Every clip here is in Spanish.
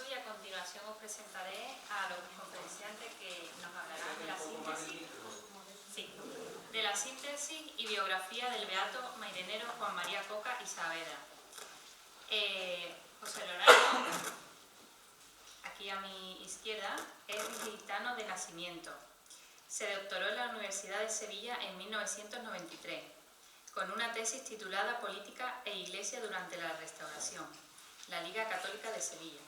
Jesús y a continuación os presentaré a los conferenciantes que nos hablarán de la síntesis y biografía del beato mairenero Juan María Coca y Saavedra. José Leonardo, aquí a mi izquierda, es gitano de nacimiento. Se doctoró en la Universidad de Sevilla en 1993, con una tesis titulada Política e Iglesia durante la Restauración, la Liga Católica de Sevilla.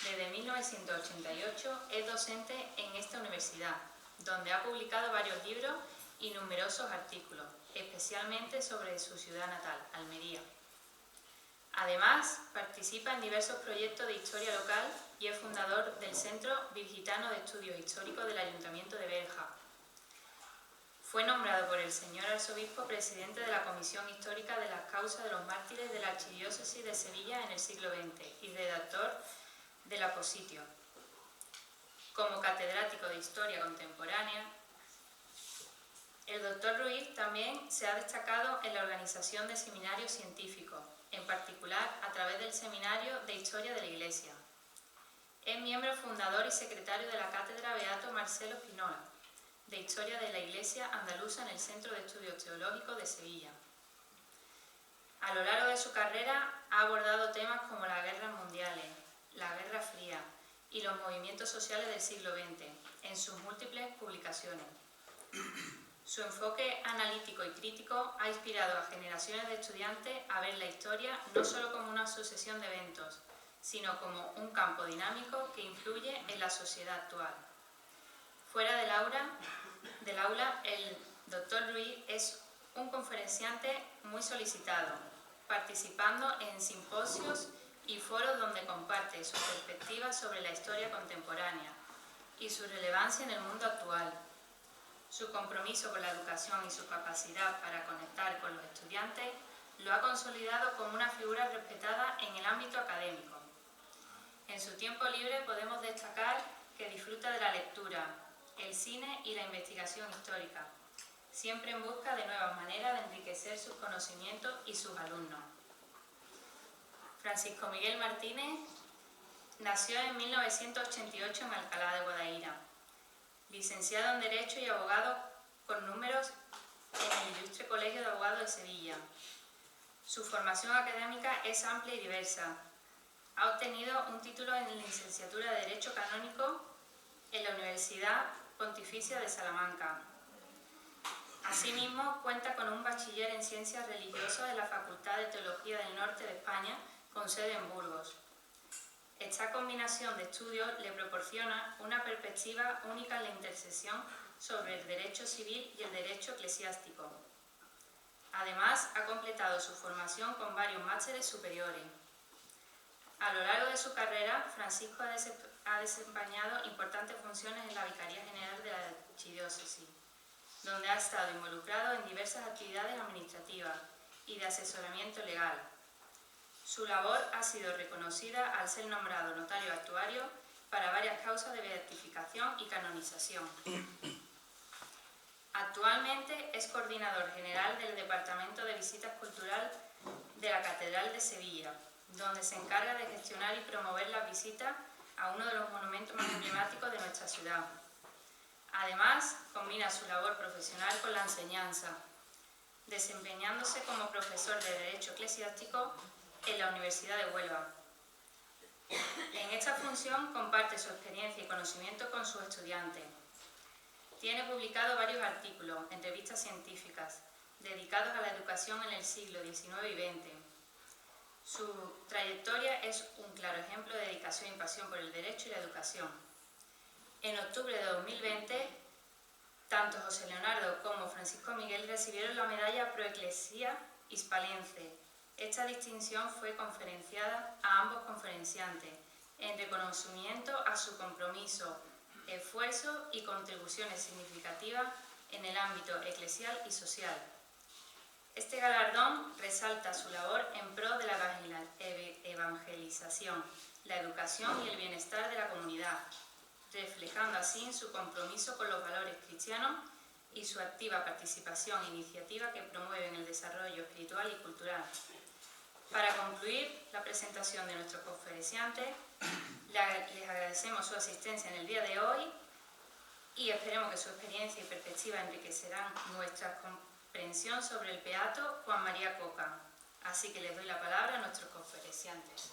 Desde 1988 es docente en esta universidad, donde ha publicado varios libros y numerosos artículos, especialmente sobre su ciudad natal, Almería. Además, participa en diversos proyectos de historia local y es fundador del Centro Virgitano de Estudios Históricos del Ayuntamiento de Berja. Fue nombrado por el señor arzobispo presidente de la Comisión Histórica de las Causas de los Mártires de la Archidiócesis de Sevilla en el siglo XX y redactor del Apositio. Como catedrático de Historia Contemporánea, el doctor Ruiz también se ha destacado en la organización de seminarios científicos, en particular a través del Seminario de Historia de la Iglesia. Es miembro fundador y secretario de la Cátedra Beato Marcelo Spinola, de Historia de la Iglesia Andaluza en el Centro de Estudios Teológicos de Sevilla. A lo largo de su carrera ha abordado temas como las guerras mundiales, la Guerra Fría y los movimientos sociales del siglo XX en sus múltiples publicaciones. Su enfoque analítico y crítico ha inspirado a generaciones de estudiantes a ver la historia no solo como una sucesión de eventos, sino como un campo dinámico que influye en la sociedad actual. Fuera del aula, el doctor Ruiz es un conferenciante muy solicitado, participando en simposios y foros donde comparte sus perspectivas sobre la historia contemporánea y su relevancia en el mundo actual. Su compromiso con la educación y su capacidad para conectar con los estudiantes lo ha consolidado como una figura respetada en el ámbito académico. En su tiempo libre podemos destacar que disfruta de la lectura, el cine y la investigación histórica, siempre en busca de nuevas maneras de enriquecer sus conocimientos y sus alumnos. Francisco Miguel Martínez nació en 1988 en Alcalá de Guadaira, licenciado en Derecho y abogado con números en el Ilustre Colegio de Abogados de Sevilla. Su formación académica es amplia y diversa. Ha obtenido un título en licenciatura de Derecho Canónico en la Universidad Pontificia de Salamanca. Asimismo, cuenta con un bachiller en Ciencias Religiosas de la Facultad de Teología del Norte de España, con sede en Burgos. Esta combinación de estudios le proporciona una perspectiva única en la intersección sobre el derecho civil y el derecho eclesiástico. Además, ha completado su formación con varios másteres superiores. A lo largo de su carrera, Francisco ha desempeñado importantes funciones en la Vicaría General de la Archidiócesis, donde ha estado involucrado en diversas actividades administrativas y de asesoramiento legal. Su labor ha sido reconocida al ser nombrado notario actuario para varias causas de beatificación y canonización. Actualmente es coordinador general del Departamento de Visitas Culturales de la Catedral de Sevilla, donde se encarga de gestionar y promover las visitas a uno de los monumentos más emblemáticos de nuestra ciudad. Además, combina su labor profesional con la enseñanza, desempeñándose como profesor de Derecho Eclesiástico en la Universidad de Huelva. En esta función comparte su experiencia y conocimiento con sus estudiantes. Tiene publicado varios artículos en revistas científicas dedicados a la educación en el siglo XIX y XX. Su trayectoria es un claro ejemplo de dedicación y pasión por el derecho y la educación. En octubre de 2020, tanto José Leonardo como Francisco Miguel recibieron la medalla Pro Ecclesia Hispalense. Esta distinción fue conferenciada a ambos conferenciantes en reconocimiento a su compromiso, esfuerzo y contribuciones significativas en el ámbito eclesial y social. Este galardón resalta su labor en pro de la evangelización, la educación y el bienestar de la comunidad, reflejando así su compromiso con los valores cristianos y su activa participación e iniciativa que promueven el desarrollo espiritual y cultural. Para concluir la presentación de nuestros conferenciantes, les agradecemos su asistencia en el día de hoy y esperemos que su experiencia y perspectiva enriquecerán nuestra comprensión sobre el beato Juan María Coca. Así que les doy la palabra a nuestros conferenciantes.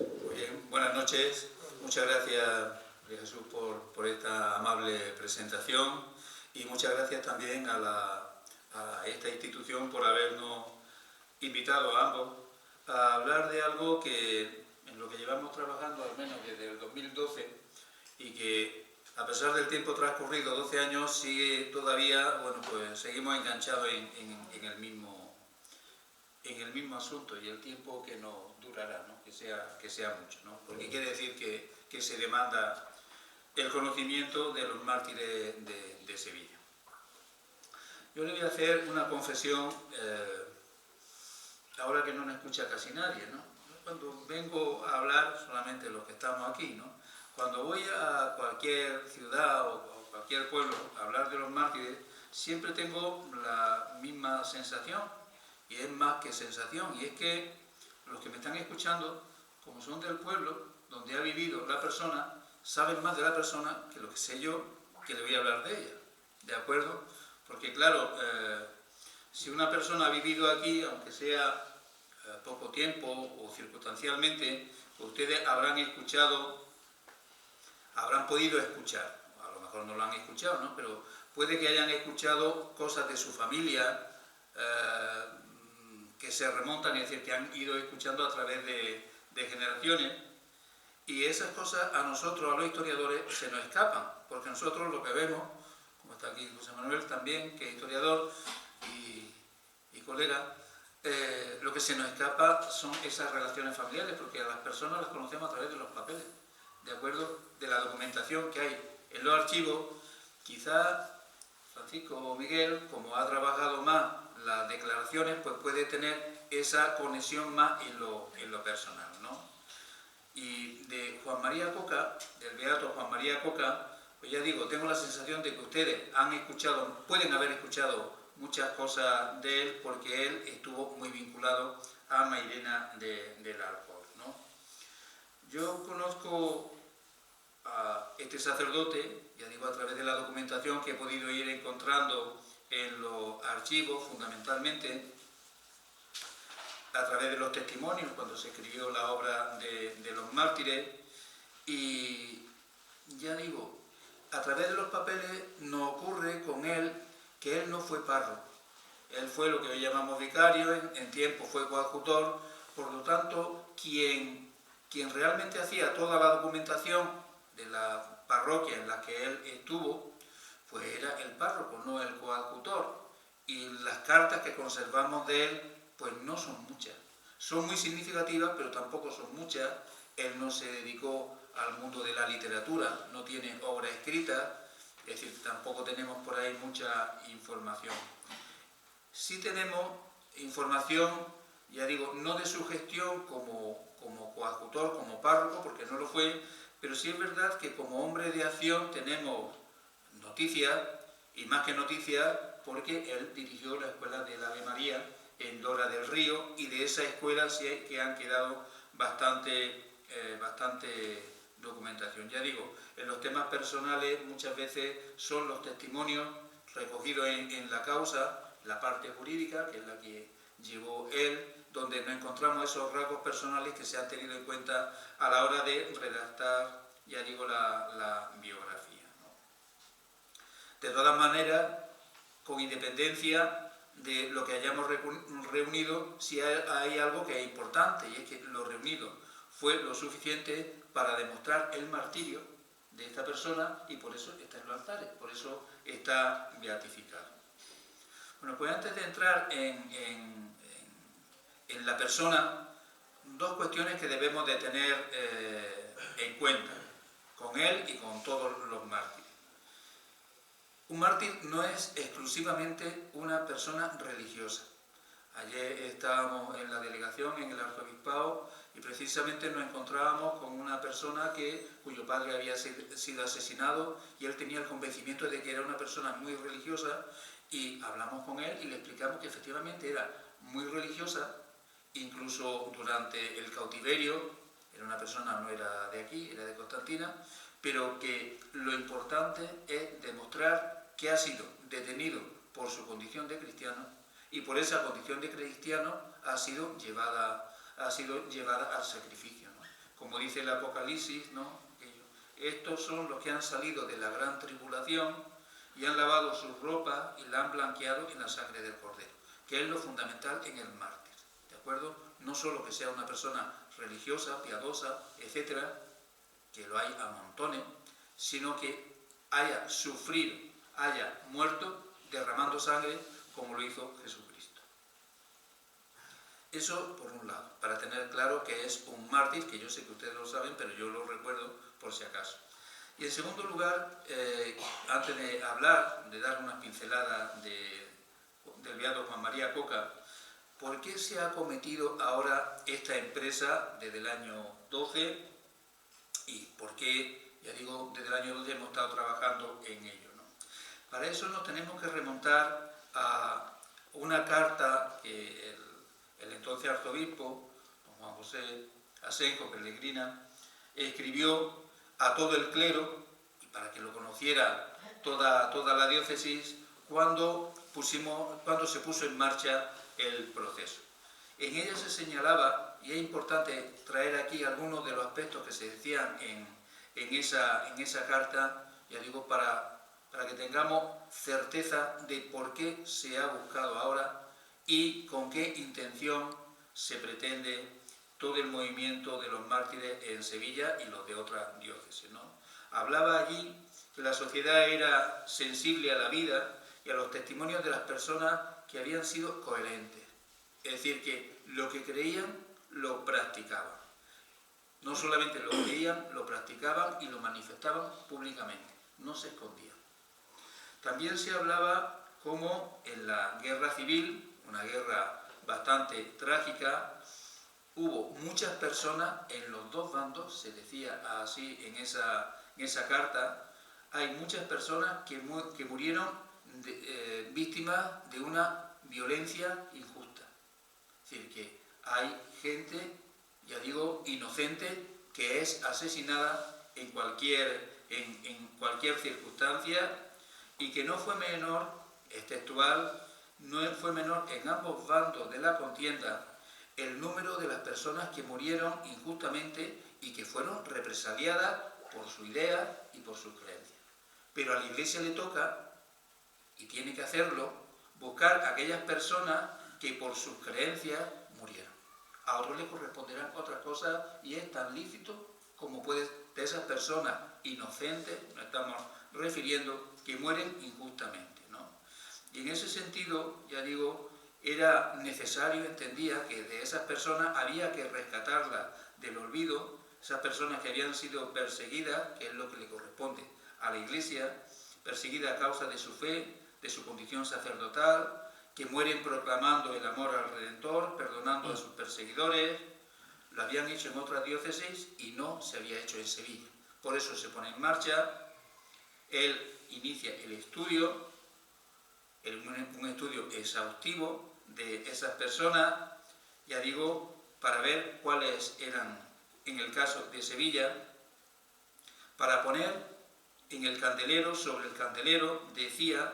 Muy bien, buenas noches. Muchas gracias, María Jesús, por esta amable presentación y muchas gracias también a esta institución por habernos invitado a ambos a hablar de algo que en lo que llevamos trabajando al menos desde el 2012 y que a pesar del tiempo transcurrido, 12 años, sigue todavía, bueno, pues seguimos enganchados en el mismo asunto y el tiempo que nos durará, ¿no? que sea mucho, ¿no? Porque quiere decir que se demanda el conocimiento de los mártires de Sevilla. Yo le voy a hacer una confesión, ahora que no me escucha casi nadie, ¿no? Cuando vengo a hablar, solamente los que estamos aquí, ¿no? Cuando voy a cualquier ciudad o cualquier pueblo a hablar de los mártires, siempre tengo la misma sensación, y es más que sensación, y es que los que me están escuchando, como son del pueblo donde ha vivido la persona, saben más de la persona que lo que sé yo, que le voy a hablar de ella, ¿de acuerdo? Porque claro, si una persona ha vivido aquí, aunque sea poco tiempo o circunstancialmente, ustedes habrán podido escuchar, a lo mejor no lo han escuchado, ¿no? Pero puede que hayan escuchado cosas de su familia que se remontan, es decir, que han ido escuchando a través de generaciones, y esas cosas a nosotros, a los historiadores, se nos escapan, porque nosotros lo que vemos, como está aquí José Manuel también, que es historiador y colega, lo que se nos escapa son esas relaciones familiares, porque a las personas las conocemos a través de los papeles, ¿de acuerdo? De la documentación que hay en los archivos. Quizá Francisco o Miguel, como ha trabajado más las declaraciones, pues puede tener esa conexión más en lo personal, ¿no? Y de Juan María Coca, del beato Juan María Coca, pues ya digo, tengo la sensación de que ustedes pueden haber escuchado muchas cosas de él, porque él estuvo muy vinculado a Mairena del Alcor, ¿no? Yo conozco a este sacerdote, ya digo, a través de la documentación que he podido ir encontrando en los archivos, fundamentalmente a través de los testimonios, cuando se escribió la obra de los mártires, y ya digo, a través de los papeles nos ocurre con él que él no fue párroco, él fue lo que hoy llamamos vicario, en tiempo fue coadjutor, por lo tanto, quien realmente hacía toda la documentación de la parroquia en la que él estuvo, pues era el párroco, no el coadjutor, y las cartas que conservamos de él, pues no son muchas. Son muy significativas, pero tampoco son muchas. Él no se dedicó al mundo de la literatura, no tiene obra escrita, es decir, tampoco tenemos por ahí mucha información. Sí tenemos información, ya digo, no de su gestión como coadjutor, como párroco, porque no lo fue, pero sí es verdad que como hombre de acción tenemos noticias, y más que noticias, porque él dirigió la escuela del Ave María en Dora del Río, y de esa escuela sí que han quedado bastante documentación. Ya digo, en los temas personales muchas veces son los testimonios recogidos en la causa, la parte jurídica, que es la que llevó él, donde nos encontramos esos rasgos personales que se han tenido en cuenta a la hora de redactar, ya digo, la biografía, ¿no? De todas maneras, con independencia de lo que hayamos reunido, sí hay algo que es importante, y es que lo reunido fue lo suficiente para demostrar el martirio de esta persona, y por eso está en los altares, por eso está beatificado. Bueno, pues antes de entrar en la persona, dos cuestiones que debemos de tener en cuenta, con él y con todos los mártires. Un mártir no es exclusivamente una persona religiosa. Ayer estábamos en la delegación, en el arzobispado, y precisamente nos encontrábamos con una persona cuyo padre había sido asesinado, y él tenía el convencimiento de que era una persona muy religiosa, y hablamos con él y le explicamos que efectivamente era muy religiosa, incluso durante el cautiverio, era una persona, no era de aquí, era de Constantina, pero que lo importante es demostrar que ha sido detenido por su condición de cristiano, y por esa condición de cristiano ha sido llevada al sacrificio, ¿no? Como dice el Apocalipsis, ¿no? Estos son los que han salido de la gran tribulación y han lavado sus ropas y la han blanqueado en la sangre del Cordero, que es lo fundamental en el mártir, ¿de acuerdo? No solo que sea una persona religiosa, piadosa, etcétera, que lo hay a montones, sino que haya sufrido, haya muerto derramando sangre como lo hizo Jesucristo. Eso por un lado, para tener claro que es un mártir, que yo sé que ustedes lo saben, pero yo lo recuerdo por si acaso. Y en segundo lugar, antes de hablar, de dar unas pinceladas del beato Juan María Coca, ¿por qué se ha cometido ahora esta empresa desde el año 12? ¿Y por qué, ya digo, desde el año 12 hemos estado trabajando en ello, ¿no? Para eso nos tenemos que remontar a una carta que el entonces arzobispo, don Juan José Asenjo Pellegrina, escribió a todo el clero, y para que lo conociera toda la diócesis, cuando se puso en marcha el proceso. En ella se señalaba, y es importante traer aquí algunos de los aspectos que se decían en esa carta, ya digo, para que tengamos certeza de por qué se ha buscado ahora y con qué intención se pretende todo el movimiento de los mártires en Sevilla y los de otras diócesis, ¿no? Hablaba allí que la sociedad era sensible a la vida y a los testimonios de las personas que habían sido coherentes, es decir, que lo que creían lo practicaban. No solamente lo creían, lo practicaban y lo manifestaban públicamente, no se escondían. También se hablaba como en la guerra civil, una guerra bastante trágica, hubo muchas personas en los dos bandos, se decía así en esa carta, hay muchas personas que murieron víctimas de una violencia injusta. Es decir, que hay gente, ya digo, inocente, que es asesinada en cualquier circunstancia, y que no fue menor, es textual, no fue menor en ambos bandos de la contienda el número de las personas que murieron injustamente y que fueron represaliadas por su idea y por sus creencias. Pero a la Iglesia le toca, y tiene que hacerlo, buscar a aquellas personas que por sus creencias murieron. A otros les corresponderán otras cosas, y es tan lícito como puede de esas personas inocentes, nos estamos refiriendo, que mueren injustamente, ¿no? Y en ese sentido, ya digo, era necesario, entendía, que de esas personas había que rescatarlas del olvido, esas personas que habían sido perseguidas, que es lo que le corresponde a la Iglesia, perseguidas a causa de su fe, de su condición sacerdotal, que mueren proclamando el amor al Redentor, perdonando a sus perseguidores. Lo habían hecho en otras diócesis y no se había hecho en Sevilla. Por eso se pone en marcha, él inicia el estudio, un estudio exhaustivo de esas personas, ya digo, para ver cuáles eran, en el caso de Sevilla, para poner en el candelero, sobre el candelero, decía,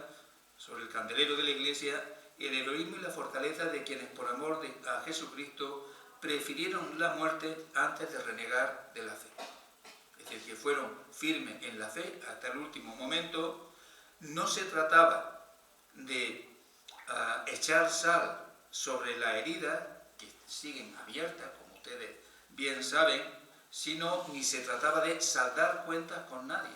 sobre el candelero de la Iglesia, el heroísmo y la fortaleza de quienes por amor a Jesucristo prefirieron la muerte antes de renegar de la fe. Es decir, que fueron firmes en la fe hasta el último momento. No se trataba de echar sal sobre la herida, que siguen abiertas, como ustedes bien saben, sino ni se trataba de saldar cuentas con nadie.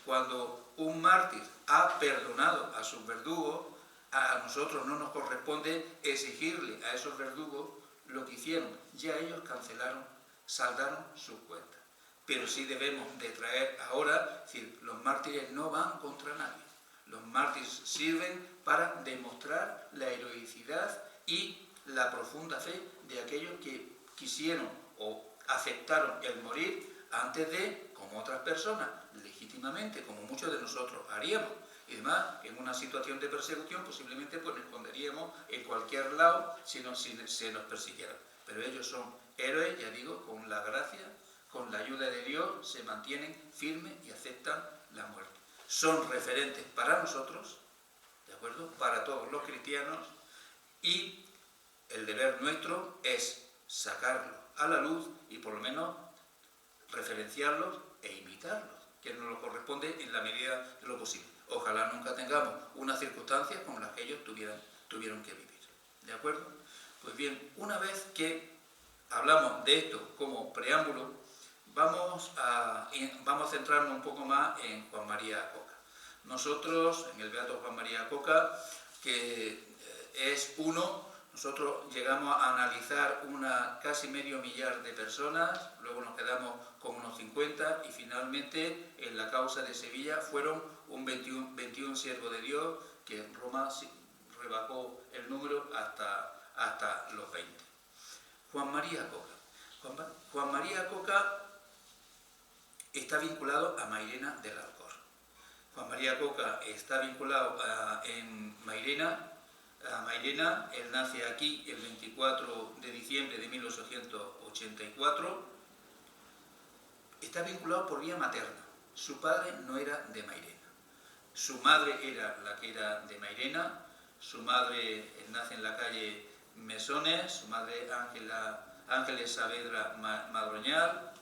Cuando un mártir ha perdonado a sus verdugos, a nosotros no nos corresponde exigirle a esos verdugos lo que hicieron. Ya ellos cancelaron, saldaron sus cuentas. Pero sí debemos de traer ahora, es decir, los mártires no van contra nadie. Los mártires sirven para demostrar la heroicidad y la profunda fe de aquellos que quisieron o aceptaron el morir antes de, como otras personas, legítimamente, como muchos de nosotros haríamos. Y además, en una situación de persecución, posiblemente pues nos esconderíamos en cualquier lado si se nos persiguieran. Pero ellos son héroes, ya digo, con la gracia, con la ayuda de Dios, se mantienen firmes y aceptan la muerte. Son referentes para nosotros, ¿de acuerdo? Para todos los cristianos, y el deber nuestro es sacarlos a la luz y por lo menos referenciarlos e imitarlos, que nos lo corresponde en la medida de lo posible. Ojalá nunca tengamos unas circunstancias como las que ellos tuvieron que vivir. ¿De acuerdo? Pues bien, una vez que hablamos de esto como preámbulo, vamos a centrarnos un poco más en Juan María Coca. Nosotros, en el Beato Juan María Coca, que es nosotros llegamos a analizar casi medio millar de personas, luego nos quedamos con unos 50 y finalmente en la causa de Sevilla fueron un 21 siervos de Dios, que en Roma rebajó el número hasta los 20. Juan María Coca. Juan María Coca está vinculado a Mairena del Alcor. Juan María Coca está vinculado a Mairena. Él nace aquí el 24 de diciembre de 1884. Está vinculado por vía materna. Su padre no era de Mairena. Su madre era la que era de Mairena. Su madre nace en la calle Mesones, su madre Ángeles Saavedra Madroñal.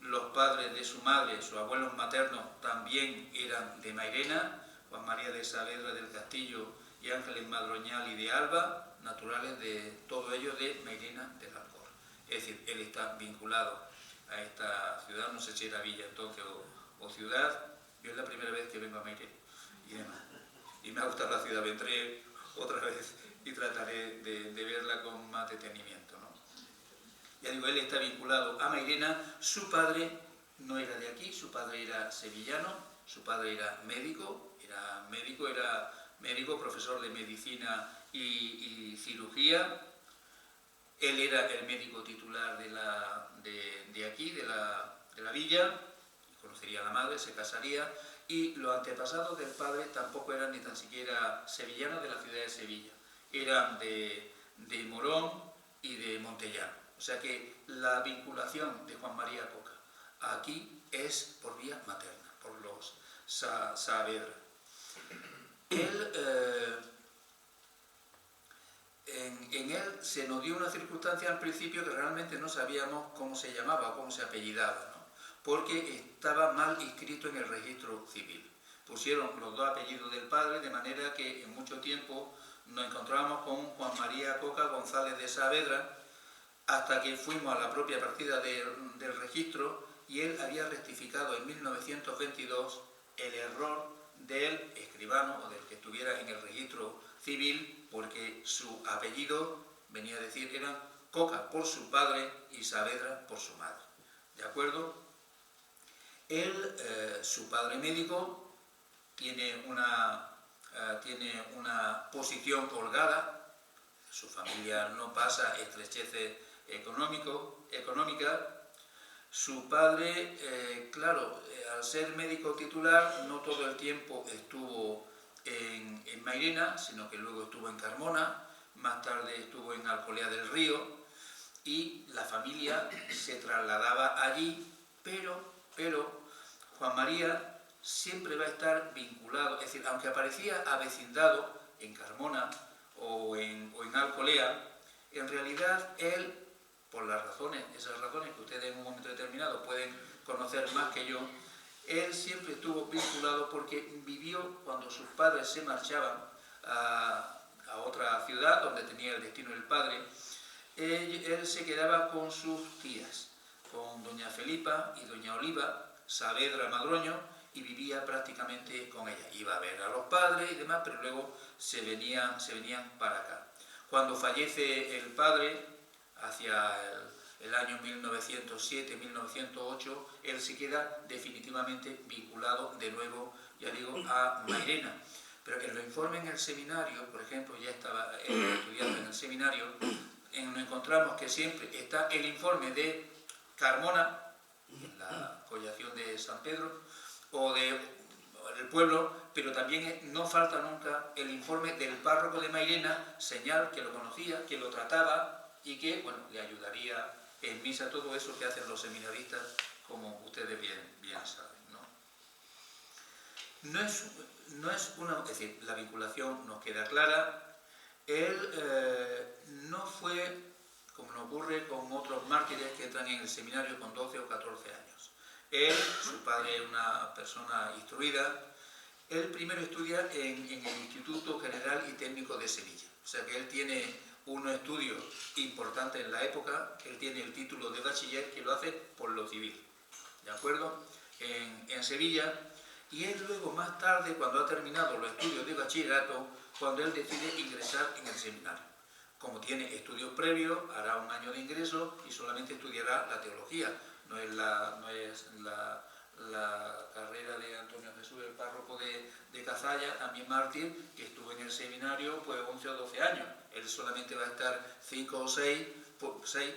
Los padres de su madre, sus abuelos maternos, también eran de Mairena, Juan María de Saavedra del Castillo y Ángeles Madroñal y de Alba, naturales de todo ello de Mairena del Alcor. Es decir, él está vinculado a esta ciudad, no sé si era villa entonces o ciudad. Yo es la primera vez que vengo a Mairena y demás. Y me ha gustado la ciudad, vendré otra vez y trataré de verla con más detenimiento, ¿no? Ya digo, él está vinculado a Mairena. Su padre no era de aquí, su padre era sevillano, su padre era médico, profesor de medicina y cirugía. Él era el médico titular de aquí, de la villa, conocería a la madre, se casaría, y los antepasados del padre tampoco eran ni tan siquiera sevillanos de la ciudad de Sevilla, eran de Morón y de Montellano. O sea que la vinculación de Juan María Coca aquí es por vía materna, por los Saavedra. En él se nos dio una circunstancia al principio que realmente no sabíamos cómo se llamaba o cómo se apellidaba, ¿no? Porque estaba mal inscrito en el registro civil. Pusieron los dos apellidos del padre, de manera que en mucho tiempo nos encontrábamos con Juan María Coca González de Saavedra, hasta que fuimos a la propia partida del registro y él había rectificado en 1922 el error del escribano o del que estuviera en el registro civil, porque su apellido, venía a decir, eran Coca por su padre y Saavedra por su madre. ¿De acuerdo? Él, su padre médico, tiene una posición holgada, su familia no pasa estrecheces económica. Su padre, al ser médico titular, no todo el tiempo estuvo en Mairena, sino que luego estuvo en Carmona, más tarde estuvo en Alcolea del Río, y la familia se trasladaba allí, pero Juan María siempre va a estar vinculado, es decir, aunque aparecía avecindado en Carmona o en Alcolea, en realidad él, por esas razones que ustedes en un momento determinado pueden conocer más que yo, él siempre estuvo vinculado porque vivió cuando sus padres se marchaban a otra ciudad donde tenía el destino del padre. Él se quedaba con sus tías, con doña Felipa y doña Oliva Saavedra Madroño, y vivía prácticamente con ella. Iba a ver a los padres y demás, pero luego se venían para acá. Cuando fallece el padre, hacia el año 1907-1908, él se queda definitivamente vinculado de nuevo, ya digo, a Mairena. Pero en los informes en el seminario, por ejemplo, ya estaba estudiando en el seminario, nos encontramos que siempre está el informe de Carmona, en la collación de San Pedro, o del pueblo, pero también no falta nunca el informe del párroco de Mairena, señal que lo conocía, que lo trataba y que, bueno, le ayudaría en misa, todo eso que hacen los seminaristas, como ustedes bien saben, ¿no? Es decir, la vinculación nos queda clara. Él no fue, como nos ocurre con otros mártires que entran en el seminario con 12 o 14 años. Él, su padre es una persona instruida. Él primero estudia en el Instituto General y Técnico de Sevilla. O sea que él tiene unos estudios importantes en la época. Él tiene el título de bachiller que lo hace por lo civil, ¿de acuerdo? En Sevilla. Y él luego, más tarde, cuando ha terminado los estudios de bachillerato, cuando él decide ingresar en el seminario. Como tiene estudios previos, hará un año de ingreso y solamente estudiará la teología. No es la carrera de Antonio Jesús, el párroco de Cazalla, también mártir, que estuvo en el seminario pues 11 o 12 años. Él solamente va a estar 5 o 6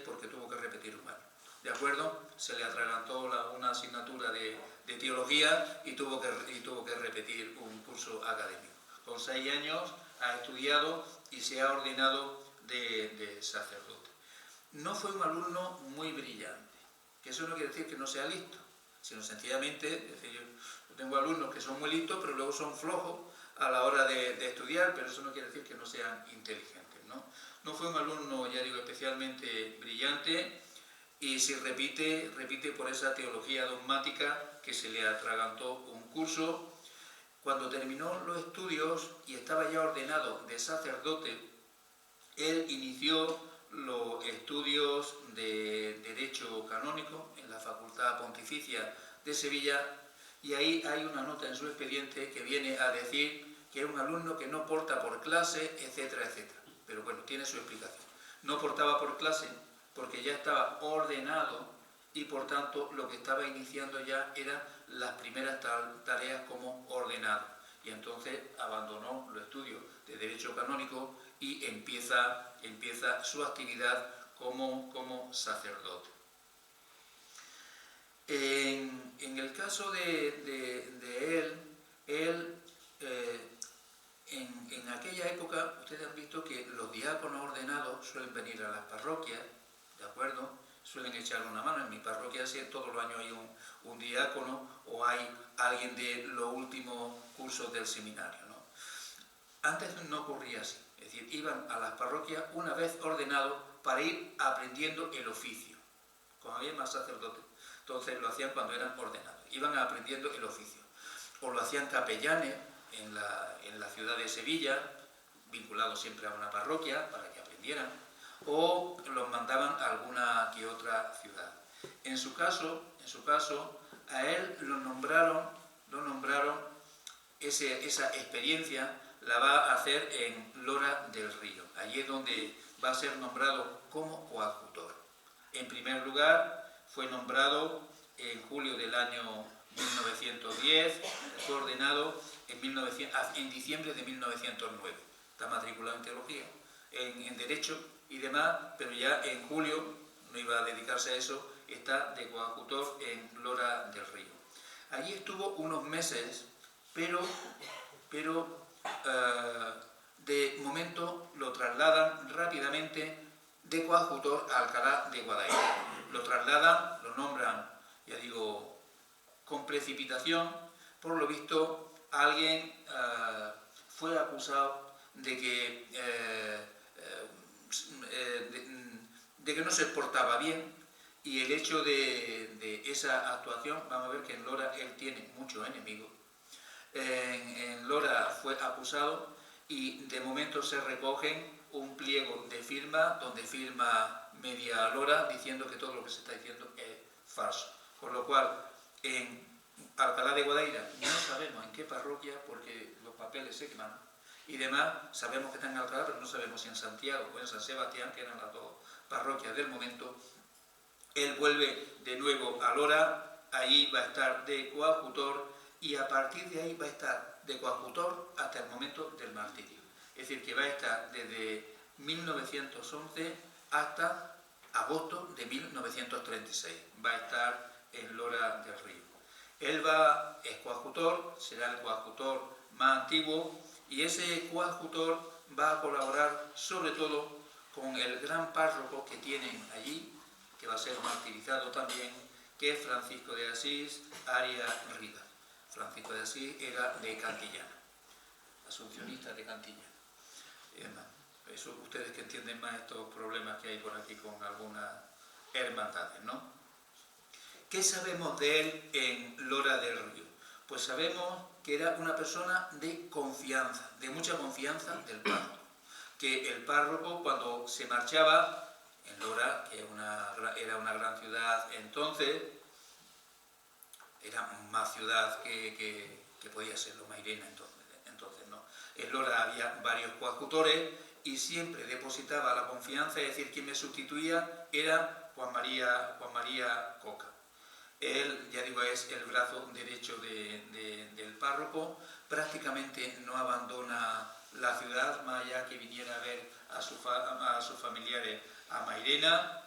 porque tuvo que repetir un año. ¿De acuerdo? Se le atragantó una asignatura de teología y tuvo que repetir un curso académico. Con 6 años ha estudiado y se ha ordenado de sacerdote. No fue un alumno muy brillante, que eso no quiere decir que no sea listo, sino sencillamente, es decir, yo tengo alumnos que son muy listos, pero luego son flojos a la hora de estudiar, pero eso no quiere decir que no sean inteligentes, ¿no? No fue un alumno, ya digo, especialmente brillante, y si repite por esa teología dogmática que se le atragantó un curso. Cuando terminó los estudios y estaba ya ordenado de sacerdote, él inició los estudios de Derecho Canónico en la Facultad Pontificia de Sevilla, y ahí hay una nota en su expediente que viene a decir que es un alumno que no porta por clase, etcétera, etcétera. Pero bueno, tiene su explicación. No portaba por clase porque ya estaba ordenado y por tanto lo que estaba iniciando ya eran las primeras tareas como ordenado. Y entonces abandonó los estudios de Derecho Canónico y empieza su actividad como sacerdote. En el caso de él, en aquella época, ustedes han visto que los diáconos ordenados suelen venir a las parroquias, ¿de acuerdo? Suelen echar una mano. En mi parroquia todos los años hay un diácono o hay alguien de los últimos cursos del seminario, ¿no? Antes no ocurría así, es decir, iban a las parroquias una vez ordenados para ir aprendiendo el oficio. Como había más sacerdotes, entonces lo hacían cuando eran ordenados, iban aprendiendo el oficio. O lo hacían capellanes en la ciudad de Sevilla, vinculados siempre a una parroquia para que aprendieran, o los mandaban a alguna que otra ciudad. En su caso, a él lo nombraron, esa experiencia la va a hacer en Lora del Río. Allí es donde va a ser nombrado como coadjutor. En primer lugar, fue nombrado en julio del año 1910, fue ordenado en diciembre de 1909. Está matriculado en teología, en derecho y demás, pero ya en julio, no iba a dedicarse a eso, está de coadjutor en Lora del Río. Allí estuvo unos meses, pero de momento lo trasladan rápidamente de coadjutor a Alcalá de Guadaira. Lo trasladan, lo nombran, ya digo, con precipitación. Por lo visto, alguien fue acusado de que no se portaba bien, y el hecho de esa actuación, vamos a ver que en Lora él tiene muchos enemigos. En Lora fue acusado y de momento se recogen un pliego de firma donde firma media Lora diciendo que todo lo que se está diciendo es falso. Con lo cual, en Alcalá de Guadaira no sabemos en qué parroquia, porque los papeles se queman y demás. Sabemos que está en Alcalá, pero no sabemos si en Santiago o en San Sebastián, que eran las dos parroquias del momento. Él vuelve de nuevo a Lora, allí va a estar de coadjutor y a partir de ahí va a estar de coadjutor hasta el momento del martirio. Es decir, que va a estar desde 1911 hasta agosto de 1936. Va a estar en Lora del Río. Él es coadjutor, será el coadjutor más antiguo, y ese coadjutor va a colaborar sobre todo con el gran párroco que tienen allí, que va a ser martirizado también, que es Francisco de Asís Arias Rivas. Francisco de Asís era de Cantillana, asuncionista de Cantillana. Eso ustedes que entienden más estos problemas que hay por aquí con algunas hermandades, ¿no? ¿Qué sabemos de él en Lora del Río? Pues sabemos que era una persona de confianza, de mucha confianza del párroco. Que el párroco, cuando se marchaba en Lora, que era una gran ciudad entonces, era más ciudad que podía serlo Mairena entonces no. En Lora había varios coadjutores y siempre depositaba la confianza, es decir, quien me sustituía era Juan María Coca. Él, ya digo, es el brazo derecho del párroco, prácticamente no abandona la ciudad, más allá que viniera a ver a sus familiares a Mairena.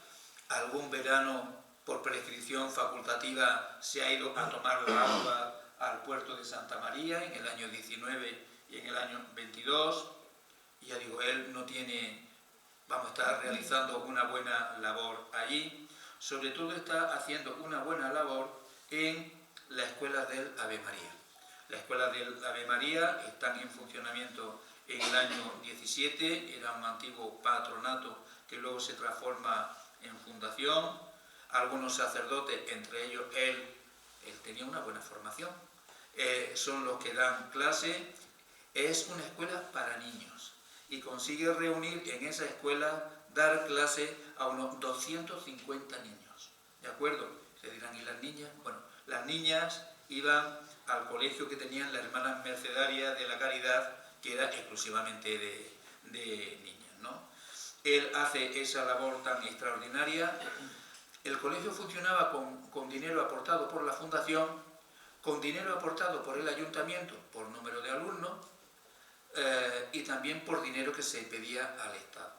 Algún verano, por prescripción facultativa, se ha ido a tomar la agua al puerto de Santa María en el año 19 y en el año 22. Y ya digo, él no tiene, vamos a estar realizando una buena labor allí. Sobre todo está haciendo una buena labor en la Escuela del Ave María. La Escuela del Ave María están en funcionamiento en el año 17, era un antiguo patronato que luego se transforma en fundación. Algunos sacerdotes, entre ellos él tenía una buena formación, son los que dan clase. Es una escuela para niños y consigue reunir en esa escuela, dar clase a unos 250 niños, ¿de acuerdo? Se dirán, ¿y las niñas? Bueno, las niñas iban al colegio que tenían las hermanas mercedarias de la Caridad, que era exclusivamente de niñas, ¿no? Él hace esa labor tan extraordinaria. El colegio funcionaba con dinero aportado por la fundación, con dinero aportado por el ayuntamiento, por número de alumnos, y también por dinero que se pedía al Estado.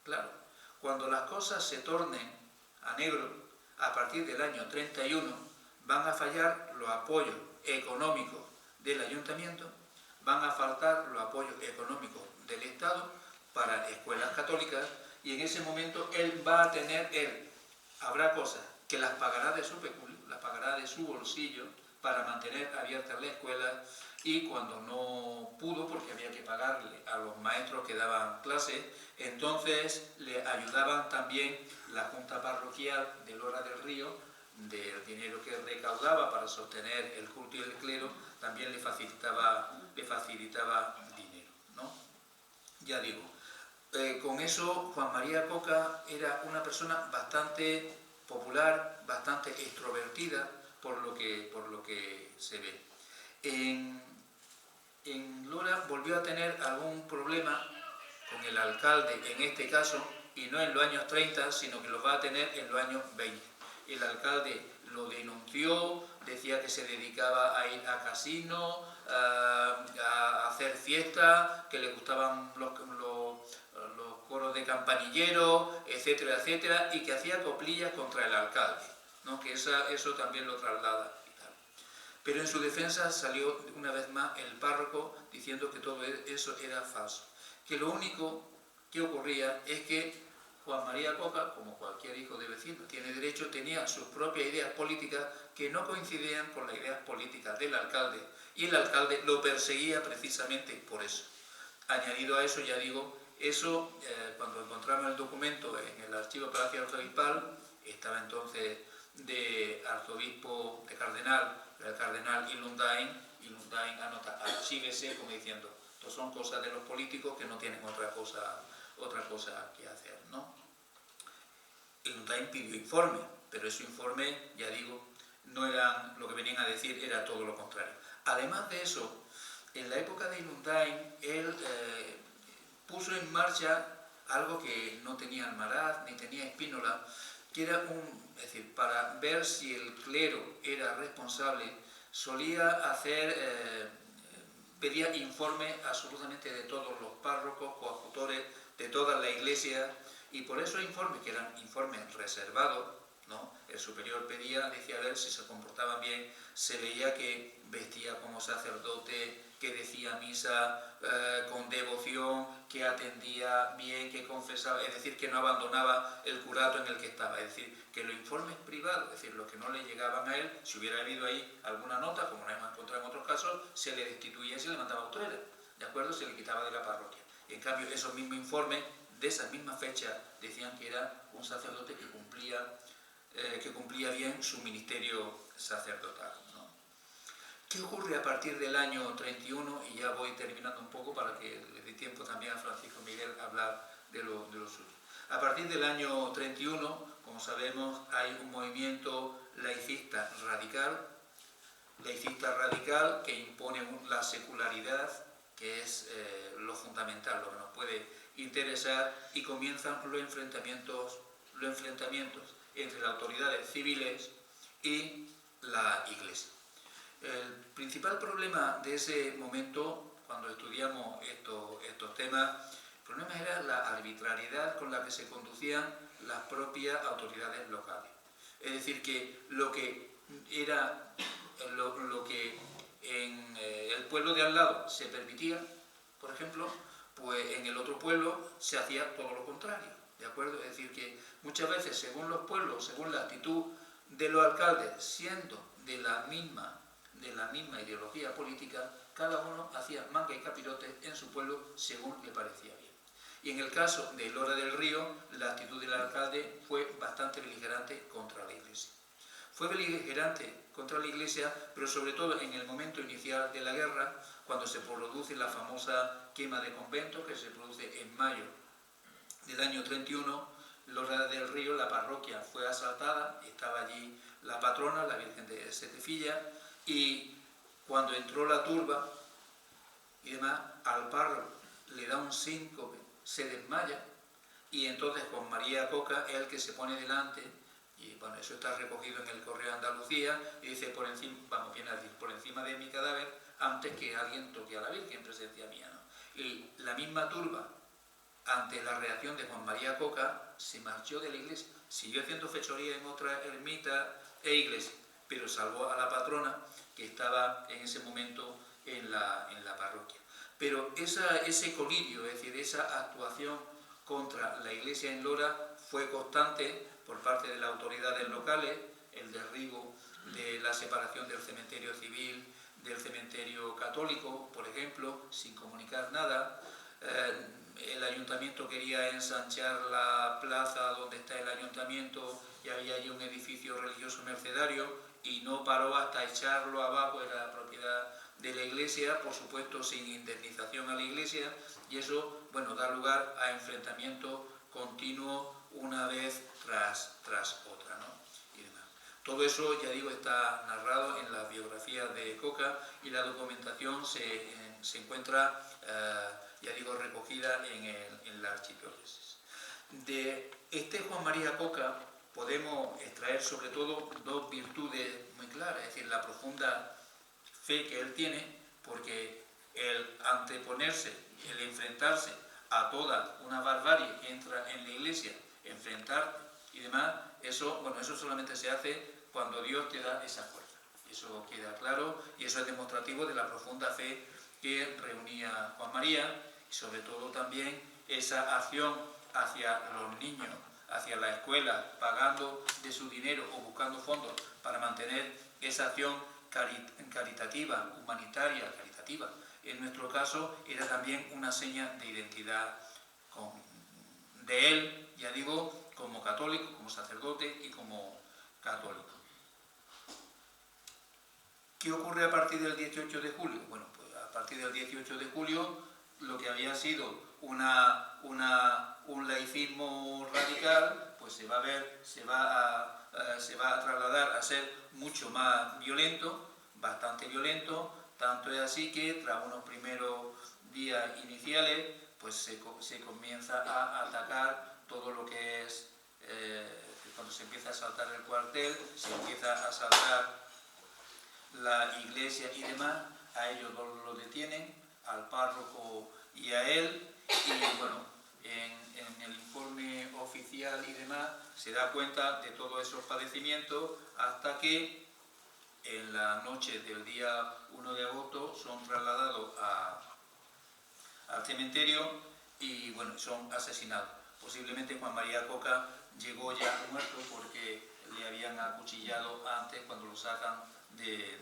Claro, cuando las cosas se tornen a negro, a partir del año 31, van a fallar los apoyos económicos del ayuntamiento, van a faltar los apoyos económicos del Estado para escuelas católicas, y en ese momento habrá cosas que las pagará de su peculio, las pagará de su bolsillo para mantener abiertas las escuelas, y cuando no pudo, porque había que pagarle a los maestros que daban clases, entonces le ayudaban también la Junta Parroquial de Lora del Río, del dinero que recaudaba para sostener el culto y el clero, también le facilitaba dinero, ¿no? Ya digo, con eso Juan María Coca era una persona bastante popular, bastante extrovertida, por lo que se ve. En Lora volvió a tener algún problema con el alcalde, en este caso, y no en los años 30, sino que lo va a tener en los años 20. El alcalde lo denunció, decía que se dedicaba a ir a casinos, a hacer fiestas, que le gustaban los coros de campanilleros, etcétera, etcétera, y que hacía coplillas contra el alcalde, ¿no? Que eso también lo traslada. Pero en su defensa salió una vez más el párroco diciendo que todo eso era falso. Que lo único que ocurría es que Juan María Coca, como cualquier hijo de vecino tiene derecho, tenía sus propias ideas políticas que no coincidían con las ideas políticas del alcalde, y el alcalde lo perseguía precisamente por eso. Añadido a eso, ya digo, cuando encontramos el documento en el archivo Palacio Arzobispal, estaba entonces de arzobispo, de cardenal, el cardenal Ilundain anota, archívese, como diciendo, esto son cosas de los políticos que no tienen otra cosa que hacer, ¿no? Ilundain pidió informe, pero ese informe, ya digo, no era lo que venían a decir, era todo lo contrario. Además de eso, en la época de Ilundain, él puso en marcha algo que no tenía Almaraz ni tenía Espínola, que era es decir, para ver si el clero era responsable, solía pedía informes absolutamente de todos los párrocos, coadjutores, de toda la iglesia, y por esos informes, que eran informes reservados, ¿no? El superior pedía, decía a ver si se comportaban bien, se veía que vestía como sacerdote, que decía misa con devoción, que atendía bien, que confesaba, es decir, que no abandonaba el curato en el que estaba, es decir, que los informes privados, es decir, los que no le llegaban a él, si hubiera habido ahí alguna nota, como nos hemos encontrado en otros casos, se le destituía y se le mandaba a Utrera, ¿de acuerdo? Se le quitaba de la parroquia. En cambio, esos mismos informes, de esa misma fecha, decían que era un sacerdote que cumplía bien su ministerio sacerdotal, ¿no? ¿Qué ocurre a partir del año 31? Y ya voy terminando un poco para que le dé tiempo también a Francisco Miguel a hablar de lo suyo. A partir del año 31, como sabemos, hay un movimiento laicista radical que impone la secularidad, que es lo fundamental, lo que nos puede interesar, y comienzan los enfrentamientos entre las autoridades civiles y la Iglesia. El principal problema de ese momento, cuando estudiamos estos temas, el problema era la arbitrariedad con la que se conducían las propias autoridades locales. Es decir, que lo que en el pueblo de al lado se permitía, por ejemplo, pues en el otro pueblo se hacía todo lo contrario, ¿de acuerdo? Es decir, que muchas veces, según los pueblos, según la actitud de los alcaldes, siendo de la misma ideología política, cada uno hacía manga y capirote en su pueblo según le parecía bien. Y en el caso de Lora del Río, la actitud del alcalde fue bastante beligerante contra la Iglesia. Fue beligerante contra la Iglesia, pero sobre todo en el momento inicial de la guerra, cuando se produce la famosa quema de conventos, que se produce en mayo del año 31, Lora del Río, la parroquia, fue asaltada, estaba allí la patrona, la Virgen de Setefilla, y cuando entró la turba y demás, al párroco le da un síncope, se desmaya, y entonces con María Coca es el que se pone delante, y bueno, eso está recogido en el Correo de Andalucía, y dice, por encima de mi cadáver, antes que alguien toque a la Virgen en presencia mía, ¿no? Y la misma turba, ante la reacción de Juan María Coca, se marchó de la iglesia, siguió haciendo fechoría en otra ermita e iglesia, pero salvó a la patrona que estaba en ese momento en la parroquia. Pero ese colirio, es decir, esa actuación contra la iglesia en Lora fue constante por parte de las autoridades locales, el derribo de la separación del cementerio civil del cementerio católico, por ejemplo, sin comunicar nada. El ayuntamiento quería ensanchar la plaza donde está el ayuntamiento y había allí un edificio religioso mercedario y no paró hasta echarlo abajo, era propiedad de la iglesia, por supuesto sin indemnización a la iglesia, y eso, bueno, da lugar a enfrentamientos continuos una vez tras otra, ¿no? Y demás. Todo eso, ya digo, está narrado en las biografías de Coca y la documentación se encuentra, ya digo, recogida en la archidiócesis. De este Juan María Coca podemos extraer sobre todo dos virtudes muy claras, es decir, la profunda fe que él tiene, porque el anteponerse, el enfrentarse a toda una barbarie que entra en la iglesia, enfrentar y demás, eso solamente se hace cuando Dios te da esa fuerza. Eso queda claro y eso es demostrativo de la profunda fe que reunía Juan María y sobre todo también esa acción hacia los niños, hacia la escuela, pagando de su dinero o buscando fondos para mantener esa acción caritativa, humanitaria, caritativa. En nuestro caso era también una seña de identidad de él, ya digo, como católico, como sacerdote y como católico. ¿Qué ocurre a partir del 18 de julio? Bueno, pues a partir del 18 de julio lo que había sido un laicismo radical, pues se va a trasladar a ser mucho más violento, bastante violento, tanto es así que tras unos primeros días iniciales, pues se comienza a atacar todo lo que es, cuando se empieza a asaltar el cuartel, se empieza a asaltar la iglesia y demás, a ellos dos lo detienen, al párroco y a él, y bueno, en el informe oficial y demás se da cuenta de todos esos padecimientos hasta que en la noche del día 1 de agosto son trasladados al cementerio y bueno, son asesinados. Posiblemente Juan María Coca llegó ya muerto porque le habían acuchillado antes cuando lo sacan de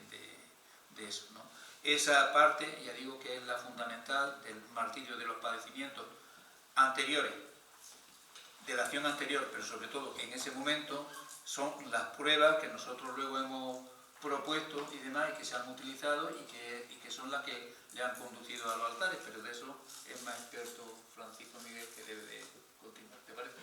eso, ¿no? Esa parte, ya digo, que es la fundamental del martirio, de los padecimientos anteriores, de la acción anterior, pero sobre todo en ese momento, son las pruebas que nosotros luego hemos propuesto y demás, y que se han utilizado y que son las que le han conducido a los altares, pero de eso es más experto Francisco Miguel, que debe de continuar. ¿Te parece?